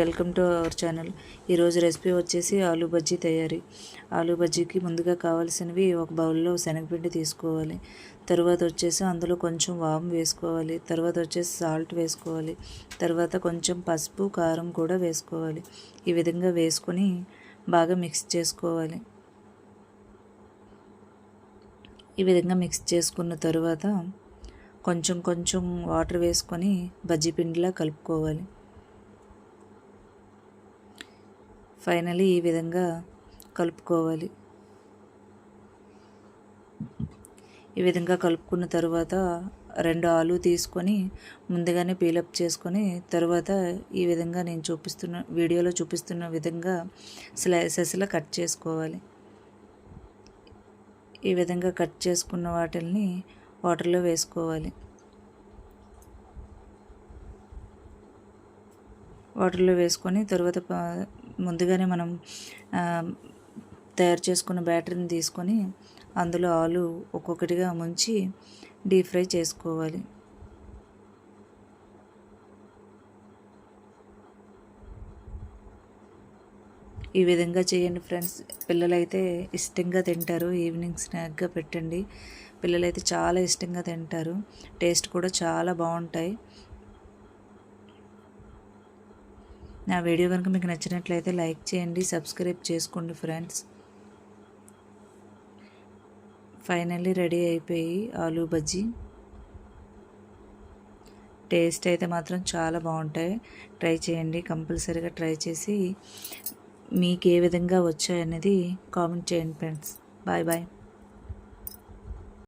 Welcome to our channel. ఈరోజు recipe వచ్చేసి ఆలూ బజ్జీ తయారీ. ఆలూ బజ్జీకి ముందుగా కావాల్సినవి ఒక బౌల్లో శనగపిండి తీసుకోవాలి. తర్వాత వచ్చేసి అందులో కొంచెం వాము వేసుకోవాలి. తర్వాత వచ్చేసి సాల్ట్ వేసుకోవాలి. తర్వాత కొంచెం పసుపు కారం కూడా వేసుకోవాలి. ఈ విధంగా వేసుకొని బాగా మిక్స్ చేసుకోవాలి. ఈ విధంగా మిక్స్ చేసుకున్న తర్వాత కొంచెం కొంచెం వాటర్ వేసుకొని బజ్జీ పిండిలా కలుపుకోవాలి. ఫైనలీ ఈ విధంగా కలుపుకోవాలి. ఈ విధంగా కలుపుకున్న తర్వాత 2 ఆలు తీసుకొని ముందుగానే పీలప్ చేసుకొని తర్వాత ఈ విధంగా నేను వీడియోలో చూపిస్తున్న విధంగా స్లైసెస్లా కట్ చేసుకోవాలి. ఈ విధంగా కట్ చేసుకున్న వాటిని వాటర్లో వేసుకోవాలి. వాటర్లో వేసుకొని తర్వాత ముందుగానే మనం తయారు చేసుకున్న బ్యాటరీని తీసుకొని అందులో ఆలు ఒక్కొక్కటిగా ముంచి డీప్ ఫ్రై చేసుకోవాలి. ఈ విధంగా చేయండి ఫ్రెండ్స్. పిల్లలైతే ఇష్టంగా తింటారు. ఈవినింగ్ స్నాక్గా పెట్టండి. పిల్లలైతే చాలా ఇష్టంగా తింటారు. టేస్ట్ కూడా చాలా బాగుంటాయి. నా వీడియో కనుక మీకు నచ్చినట్లయితే లైక్ చేయండి, సబ్స్క్రైబ్ చేసుకోండి ఫ్రెండ్స్. ఫైనల్లీ రెడీ అయిపోయి ఆలూ బజ్జీ. టేస్ట్ అయితే మాత్రం చాలా బాగుంటాయి. ట్రై చేయండి, కంపల్సరీగా ట్రై చేసి మీకు ఏ విధంగా వచ్చాయనేది కామెంట్ చేయండి ఫ్రెండ్స్. Bye bye.